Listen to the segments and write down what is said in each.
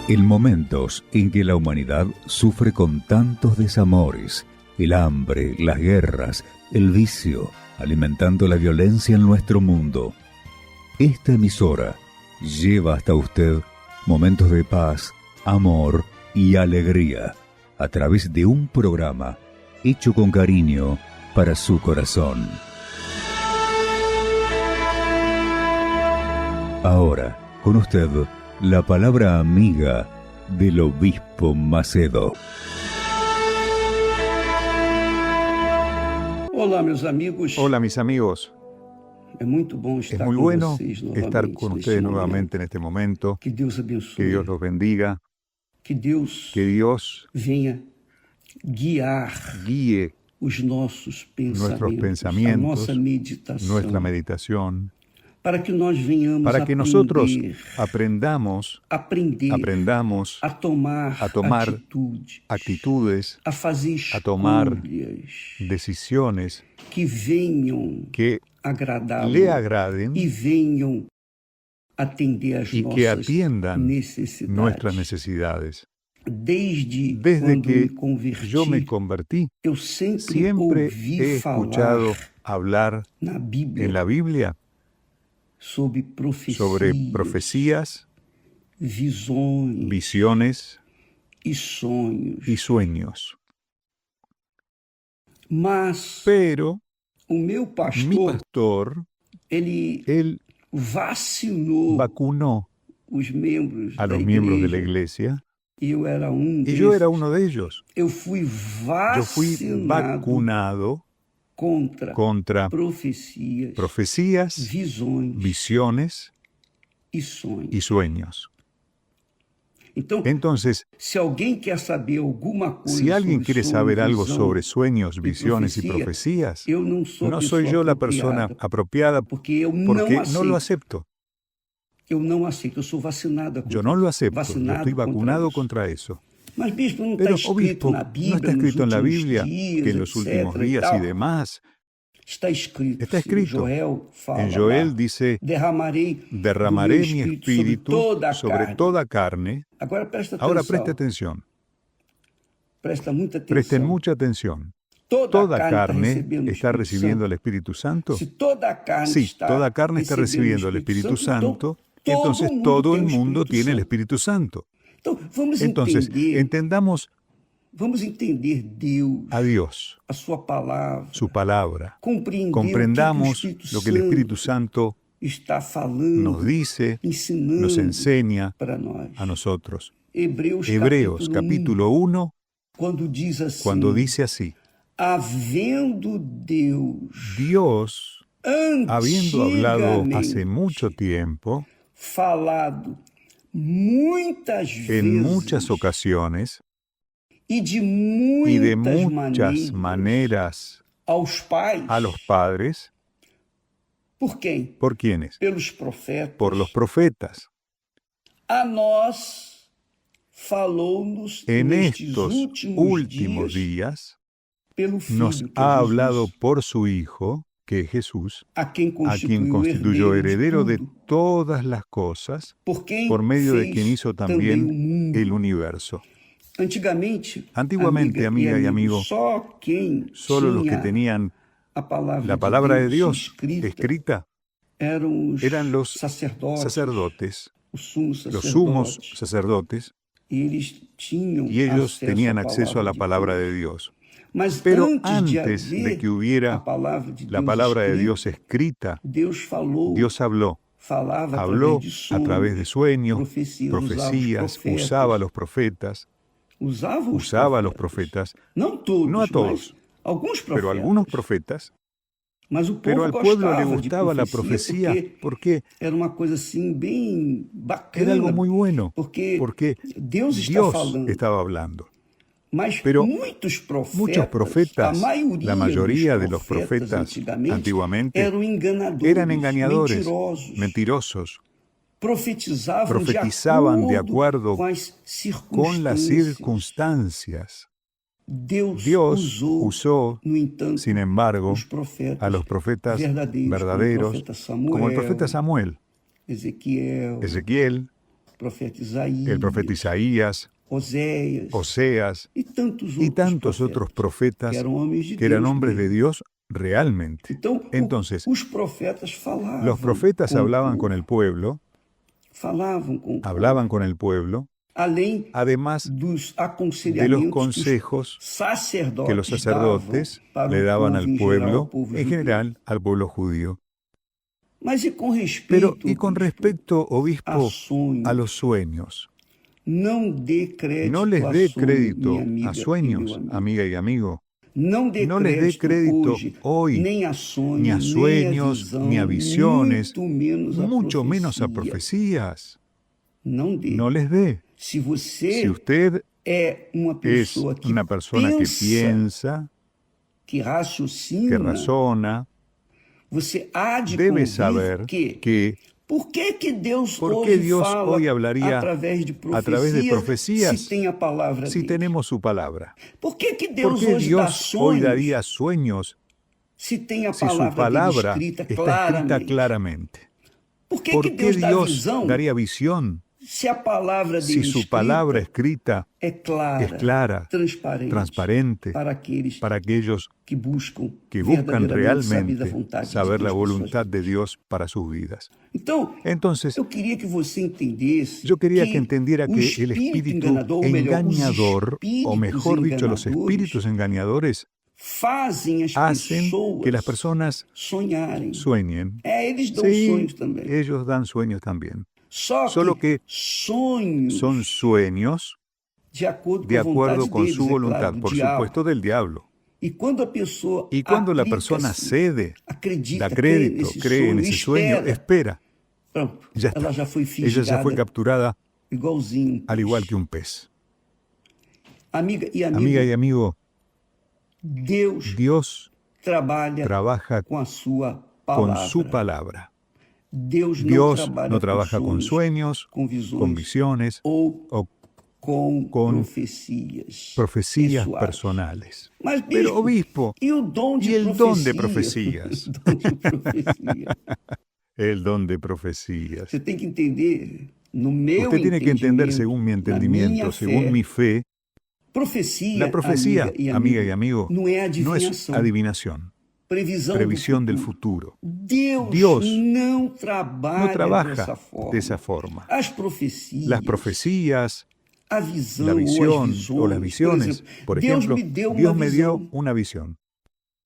En momentos en que la humanidad sufre con tantos desamores, el hambre, las guerras, el vicio, alimentando la violencia en nuestro mundo, esta emisora lleva hasta usted momentos de paz, amor y alegría a través de un programa hecho con cariño para su corazón. Ahora, con usted, la palabra amiga del obispo Macedo. Hola, mis amigos. Es muy bueno estar con ustedes nuevamente en este momento. Que Dios abençoe. Que Dios los bendiga. Que Dios guíe nuestros nuestros pensamientos, nuestra meditación, para que nosotros aprendamos a tomar actitudes, a tomar decisiones que que le agraden y que atiendan nuestras necesidades. Desde que yo me convertí, siempre he escuchado hablar en la Biblia sobre profecías, visiones y sueños. Pero mi pastor, él vacunó a los miembros de la iglesia, y yo era uno de ellos. Yo fui vacunado contra profecías, visiones y sueños. Entonces, si alguien quiere saber algo sobre sueños, visiones y profecías, no soy yo la persona apropiada porque no lo acepto. Yo no lo acepto, yo estoy vacunado contra eso. Pero, obispo, ¿no está escrito en la Biblia que en los últimos días y demás? Está escrito. En Joel dice, derramaré mi espíritu sobre toda carne. Ahora preste atención. Presten mucha atención. ¿Toda carne está recibiendo el Espíritu Santo? Sí, toda carne está recibiendo el Espíritu Santo, entonces todo el mundo tiene el Espíritu Santo. Entonces, entendamos a Dios, su palabra. Comprendamos lo que el Espíritu Santo nos dice, nos enseña a nosotros. Hebreos capítulo 1, cuando dice así: Dios, habiendo hablado hace mucho tiempo, en muchas ocasiones y de muchas maneras a los padres. ¿Por quiénes? Por los profetas. En estos últimos días nos ha hablado por su Hijo, que es Jesús, a quien constituyó heredero de todas las cosas, por medio de quien hizo también el universo. Antiguamente, amiga y amigo, solo los que tenían la palabra de Dios escrita eran los sacerdotes, los sumos sacerdotes, y ellos tenían acceso a la palabra de Dios. Pero antes de que hubiera la palabra de Dios escrita, Dios habló a través de sueños, profecías, usaba a los profetas, no a todos, pero a algunos profetas. Pero al pueblo le gustaba la profecía porque era algo muy bueno, porque Dios estaba hablando. Pero muchos profetas, la mayoría de los profetas antiguamente, eran engañadores, mentirosos. Profetizaban de acuerdo con las circunstancias. Dios usó, sin embargo, a los profetas verdaderos, como el profeta Samuel, Ezequiel, el profeta Isaías, Oseas y tantos otros profetas que eran hombres de Dios realmente. Entonces, los profetas hablaban con el pueblo, además de los consejos que los sacerdotes le daban al pueblo, en general al pueblo judío. Pero, y con respecto, obispo, a los sueños, no les dé crédito a sueños, amiga y amigo. No les dé crédito hoy ni a sueños, ni a visiones, mucho menos a profecías. No les dé. Si usted es una persona que piensa, que razona, debe saber que ¿por qué Dios hoy hablaría a través de profecías si tenemos su palabra? ¿Por qué Dios hoy daría sueños si su palabra está escrita claramente? ¿Por qué Dios daría visión si su palabra escrita es clara, transparente, para aquellos que buscan realmente saber la voluntad de Dios para sus vidas? Entonces, yo quería que entendiera que el espíritu engañador, o mejor dicho, los espíritus engañadores, hacen que las personas sueñen. Sí, ellos dan sueños también. Solo que son sueños de acuerdo con su voluntad, por supuesto, del diablo. Y cuando la persona cede, da crédito, cree en ese sueño, espera, ya está. Ella ya fue capturada al igual que un pez. Amiga y amigo, Dios trabaja con su palabra. Dios no trabaja con sueños, con visiones o con profecías personales. Pero, obispo, ¿y el don de profecías? El don de profecías. Usted tiene que entender, según mi entendimiento, según mi fe, la profecía, amiga y amigo, no es adivinación. Previsión del futuro. Dios no trabaja de esa forma. Las profecías, la visión o las visiones, por ejemplo, Dios me dio una visión.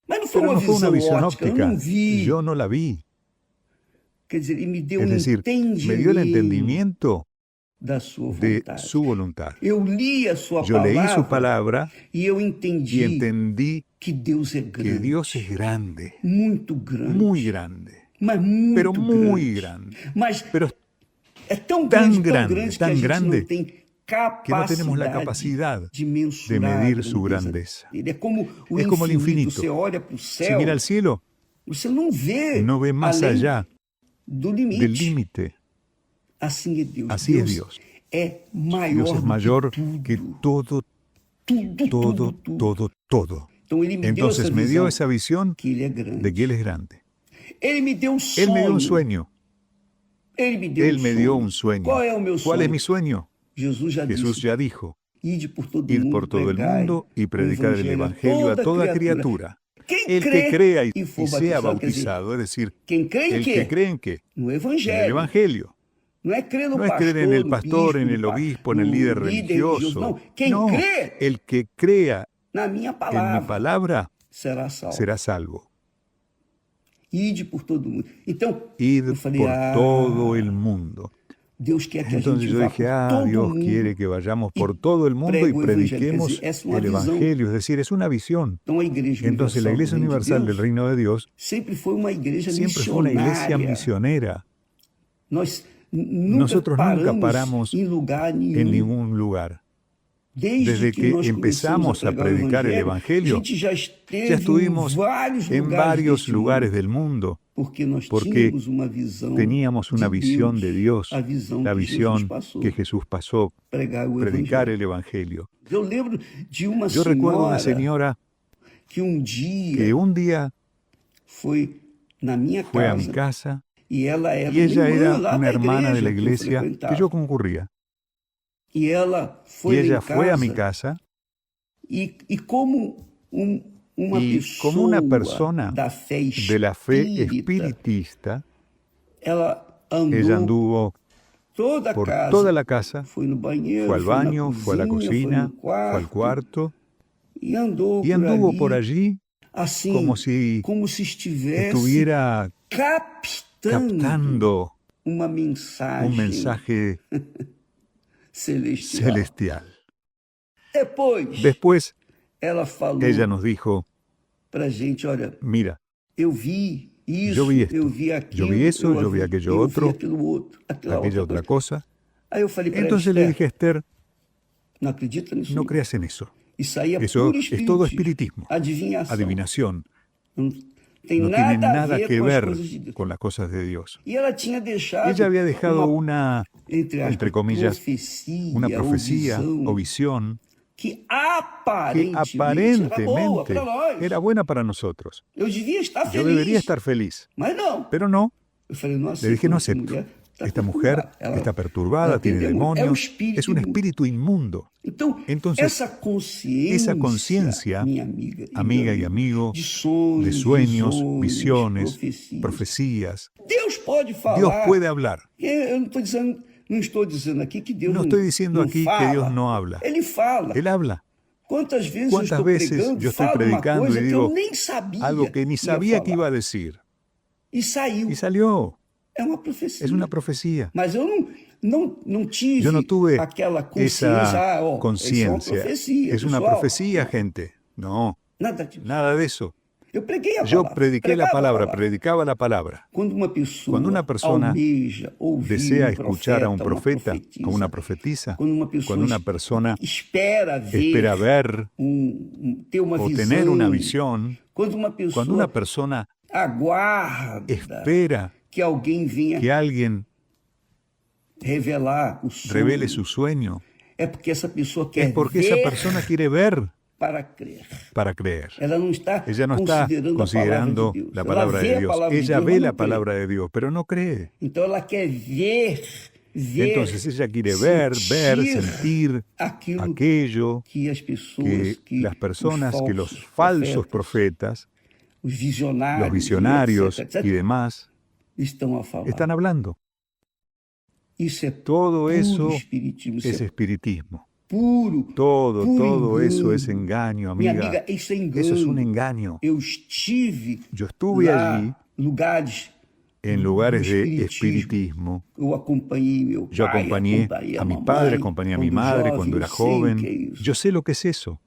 Pero no fue una visión óptica, yo no la vi. Es decir, me dio el entendimiento de su voluntad. Yo leí su palabra y entendí que Dios es grande, muy grande, pero muy grande. Pero es tan grande que no tenemos la capacidad de medir su grandeza. Es como el infinito. Si mira al cielo, no ve más allá del límite. Así es Dios. Dios es mayor que todo. Entonces me dio esa visión de que Él es grande. Él me dio un sueño. Él me dio un sueño. ¿Cuál es mi sueño? Jesús ya dijo: id por todo el mundo y predicar el Evangelio a toda criatura. El que crea y sea bautizado, es decir, el que cree en qué? En el Evangelio. No es creer en el pastor, en el obispo, en el líder religioso. No, el que crea en mi palabra será salvo. Id por todo el mundo. Entonces yo dije, Dios quiere que vayamos por todo el mundo y prediquemos el Evangelio, es decir, es una visión. Entonces la Iglesia Universal del Reino de Dios siempre fue una iglesia misionera. Nosotros nunca paramos en ningún lugar. Desde que empezamos a predicar el Evangelio, ya estuvimos en varios lugares del mundo, porque teníamos una visión de Dios, la visión que Jesús pasó, predicar el Evangelio. Yo recuerdo a una señora que un día fue a mi casa Y ella era una hermana de la iglesia que yo concurría. Y ella fue a mi casa. Y como una persona de la fe espiritista, ella anduvo por toda la casa, fue al baño, fue a la cocina, fue al cuarto, y anduvo por allí como si estuviera captando un mensaje celestial. Después, ella nos dijo, mira, yo vi esto, yo vi eso, yo vi aquello otro, aquella otra cosa. Entonces le dije a Esther, no creas en eso. Eso es todo espiritismo, adivinación. No tiene nada que ver con las cosas de Dios. Ella había dejado una, entre comillas, una profecía o visión que aparentemente era buena para nosotros. Yo debería estar feliz, pero no. Le dije, no acepto. Esta mujer está perturbada, tiene demonios, es un espíritu inmundo. Entonces, esa conciencia, amiga y amigo, de sueños, visiones, profecías, Dios puede hablar. No estoy diciendo aquí que Dios no habla. Él habla. ¿Cuántas veces yo estoy predicando y digo algo que ni sabía que iba a decir? Y salió. Es una profecía. Yo no tuve esa conciencia. Es una profecía, gente. No, nada de eso. Yo prediqué la palabra, predicaba la palabra. Cuando una persona desea escuchar a un profeta o una profetisa, cuando una persona espera ver o tener una visión, cuando una persona espera que alguien revele su sueño, es porque esa persona quiere ver para creer. Ella no está considerando la palabra de Dios. Ella ve la palabra de Dios, pero no cree. Entonces ella quiere ver, sentir aquello que las personas, que los falsos profetas, los visionarios y demás están hablando. Todo eso es espiritismo. Todo eso es engaño, amiga. Eso es un engaño. Yo estuve allí en lugares de espiritismo. Yo acompañé a mi padre, acompañé a mi madre cuando era joven. Yo sé lo que es eso.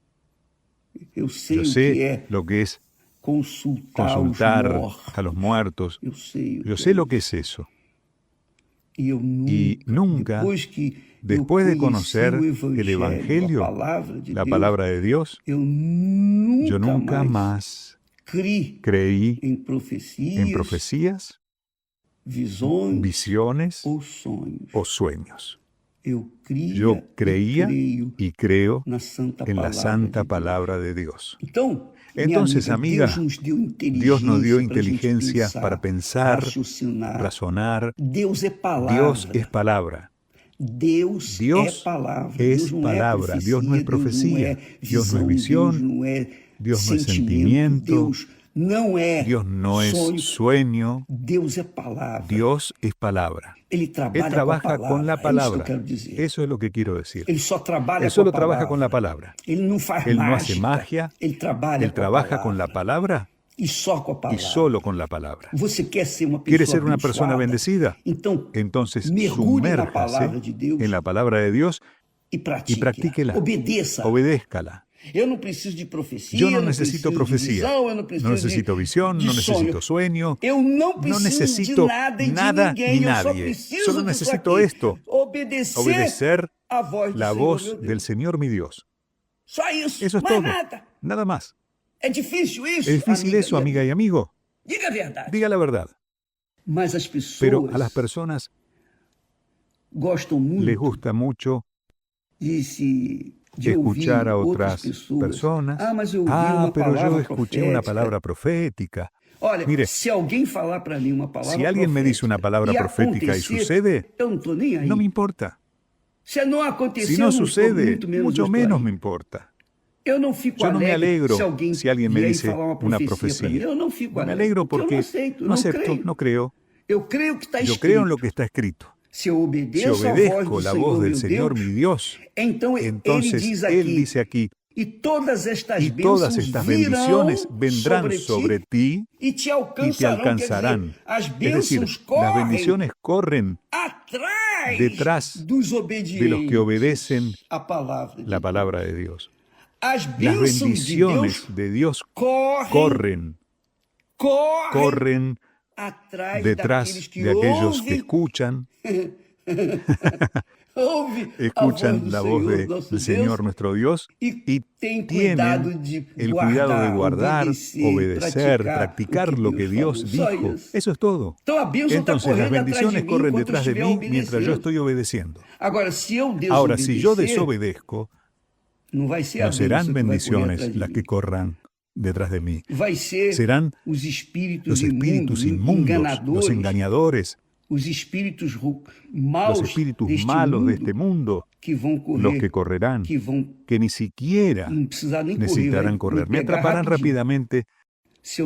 Yo sé lo que es consultar a los muertos. Yo sé lo que es eso. Y nunca, después de conocer el Evangelio, la palabra de Dios, yo nunca más creí en profecías, visiones o sueños. Yo creía y creo en la santa palabra de Dios. Entonces, amiga, Dios nos dio inteligencia para pensar, razonar. Dios es palabra. Dios es palabra. Dios no es profecía. Dios no es visión. Dios no es sentimiento. Dios no es sueño. Dios es palabra. Él trabaja con la palabra. Eso es lo que quiero decir. Él solo trabaja con la palabra. Él no hace magia. Él trabaja con la palabra y solo con la palabra. ¿Quiere ser una persona bendecida? Entonces, sumérjase en la palabra de Dios y practíquela. Obedézcala. Yo no necesito profecía, no necesito visión, no necesito sueño, no necesito nada ni nadie. Solo necesito esto, obedecer la voz del Señor mi Dios. Eso es todo, nada más. ¿Es difícil eso, amiga y amigo? Diga la verdad. Pero a las personas les gusta mucho escuchar a otras personas. Pero yo escuché una palabra profética. Mire, si alguien me dice una palabra profética y sucede, no me importa. Si no sucede, mucho menos me importa. Yo no me alegro si alguien me dice una profecía. Me alegro porque no acepto, no creo. Yo creo en lo que está escrito. Si obedezco la voz del Señor mi Dios, entonces Él dice aquí, y todas estas bendiciones vendrán sobre ti y te alcanzarán. Es decir, las bendiciones corren detrás de los que obedecen la palabra de Dios. Las bendiciones de Dios corren detrás de aquellos que escuchan la voz del Señor nuestro Dios y tienen el cuidado de guardar, obedecer, practicar lo que Dios dijo. Eso es todo. Entonces las bendiciones corren detrás de mí mientras yo estoy obedeciendo. Ahora, si yo desobedezco, no serán bendiciones las que corran detrás de mí. Serán los espíritus inmundos, los engañadores, los espíritus malos de este mundo, los que correrán, que ni siquiera necesitarán correr. Me atraparán rápidamente si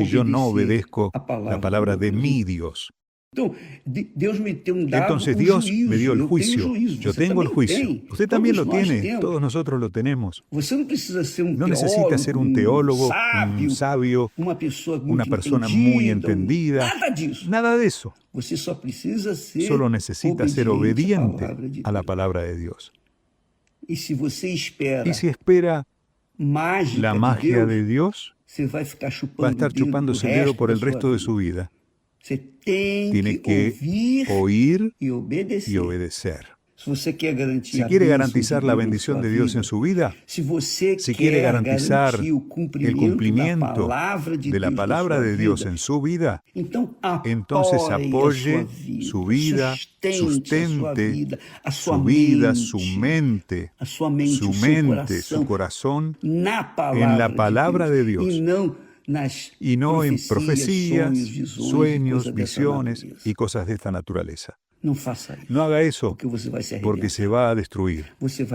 yo no obedezco la palabra de mi Dios. Entonces Dios me dio el juicio. Yo tengo el juicio. Usted también lo tiene. Todos nosotros lo tenemos. No necesita ser un teólogo, un sabio, una persona muy entendida. Nada de eso. Solo necesita ser obediente a la palabra de Dios. Y si espera la magia de Dios, va a estar chupándose el dedo por el resto de su vida. Tiene que oír y obedecer. Si quiere garantizar la bendición de Dios en su vida, si quiere garantizar el cumplimiento de la palabra de Dios en su vida, entonces apoye su vida, sustente su vida, su mente, su corazón en la palabra de Dios. Y no en profecías, sueños, visiones y cosas de esta naturaleza. No haga eso porque se va a destruir. Se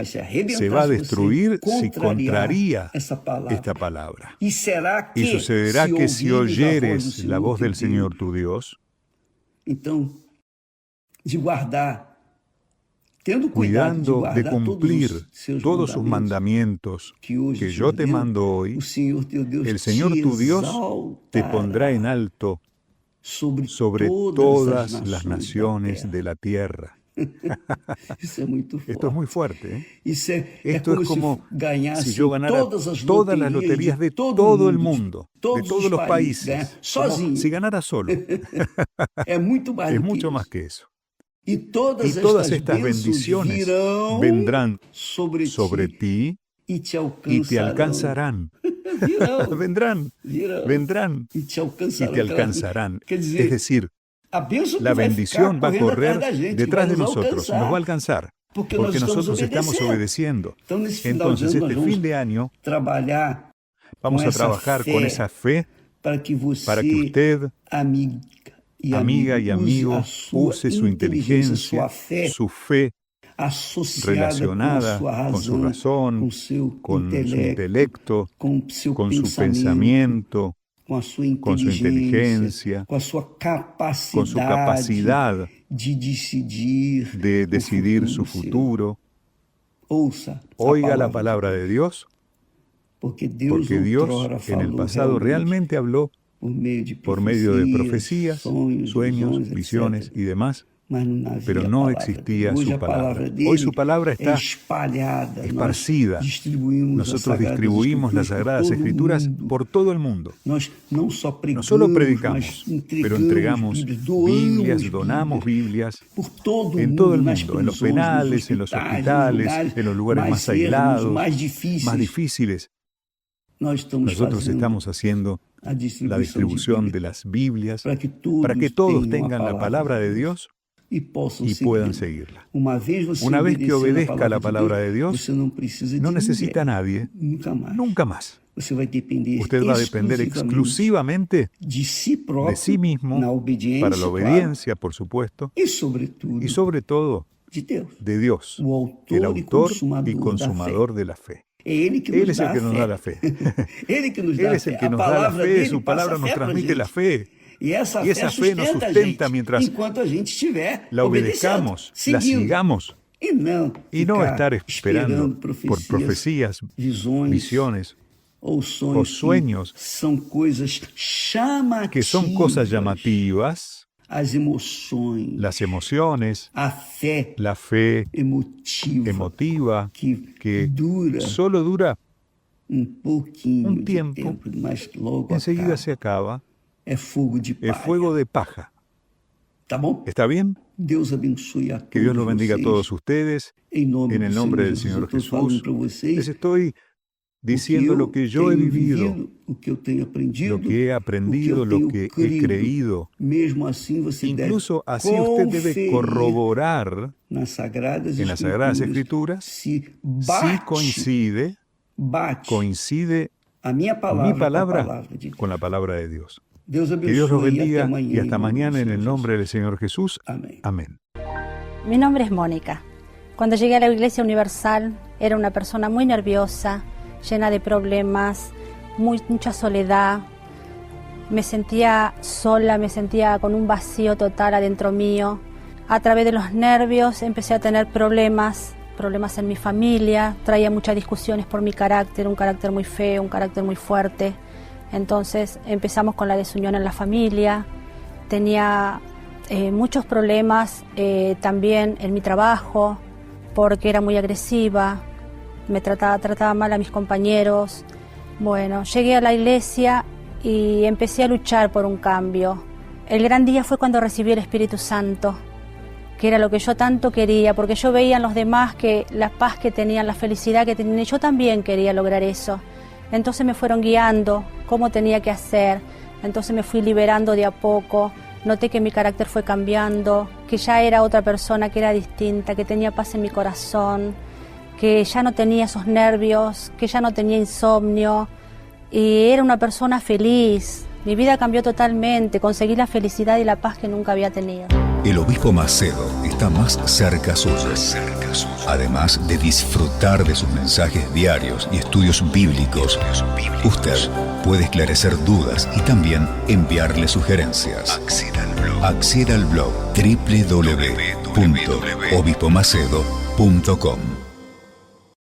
va a destruir si contraría esta palabra. Y sucederá que si oyeres la voz del Señor tu Dios, cuidando de cumplir todos sus mandamientos que yo te mando hoy, el Señor tu Dios te pondrá en alto sobre todas las naciones de la tierra. Esto es muy fuerte, ¿eh? Esto es como si yo ganara todas las loterías de todo el mundo, de todos los países, como si ganara solo. Es mucho más que eso. Y todas estas bendiciones vendrán sobre ti y te alcanzarán. Vendrán y te alcanzarán. Es decir, la bendición va a correr detrás de nosotros, nos va a alcanzar, porque nosotros estamos obedeciendo. Entonces, este fin de año vamos a trabajar con esa fe para que usted, amiga y amigo, use su inteligencia, su fe relacionada con su razón, con su intelecto, con su pensamiento, con su inteligencia, con su capacidad de decidir su futuro. Oiga la palabra de Dios, porque Dios en el pasado realmente habló por medio de profecías, sueños, visiones y demás, pero no existía su palabra. Hoy su palabra está esparcida. Nosotros distribuimos las Sagradas Escrituras por todo el mundo. No solo predicamos, pero entregamos Biblias, donamos Biblias en todo el mundo, en los penales, en los hospitales, en los lugares más aislados, más difíciles. Nosotros estamos haciendo la distribución de las Biblias para que todos tengan la palabra de Dios y puedan seguirla. Una vez que obedezca la palabra de Dios, no necesita a nadie, nunca más. Usted va a depender exclusivamente de sí mismo para la obediencia, por supuesto, y sobre todo de Dios, el autor y consumador de la fe. Él es el que nos da la fe. Él es el que nos da la fe, su palabra nos transmite la fe. Y esa fe nos sustenta mientras la obedezcamos, la sigamos. Y no estar esperando por profecías, visiones o sueños que son cosas llamativas, las emociones, la fe emotiva que solo dura un tiempo, enseguida se acaba, es fuego de paja. ¿Está bien? Que Dios los bendiga a todos ustedes. En el nombre del Señor Jesús, les estoy diciendo lo que yo he vivido, lo que he aprendido, lo que he creído. Incluso así usted debe corroborar en las Sagradas Escrituras si coincide mi palabra con la palabra de Dios. Que Dios los bendiga y hasta mañana en el nombre del Señor Jesús. Amén. Mi nombre es Mónica. Cuando llegué a la Iglesia Universal era una persona muy nerviosa, llena de problemas, mucha soledad. Me sentía sola, me sentía con un vacío total adentro mío. A través de los nervios empecé a tener problemas en mi familia. Traía muchas discusiones por mi carácter, un carácter muy feo, un carácter muy fuerte. Entonces empezamos con la desunión en la familia. Tenía muchos problemas también en mi trabajo, porque era muy agresiva, me trataba mal a mis compañeros. Bueno, llegué a la iglesia y empecé a luchar por un cambio. El gran día fue cuando recibí el Espíritu Santo, que era lo que yo tanto quería, porque yo veía en los demás que la paz que tenían, la felicidad que tenían, y yo también quería lograr eso. Entonces me fueron guiando cómo tenía que hacer, entonces me fui liberando de a poco. Noté que mi carácter fue cambiando, que ya era otra persona, que era distinta, que tenía paz en mi corazón, que ya no tenía esos nervios, que ya no tenía insomnio, y era una persona feliz. Mi vida cambió totalmente, conseguí la felicidad y la paz que nunca había tenido. El obispo Macedo está más cerca suyo. Además de disfrutar de sus mensajes diarios y estudios bíblicos, usted puede esclarecer dudas y también enviarle sugerencias. Acceda al blog www.obispomacedocom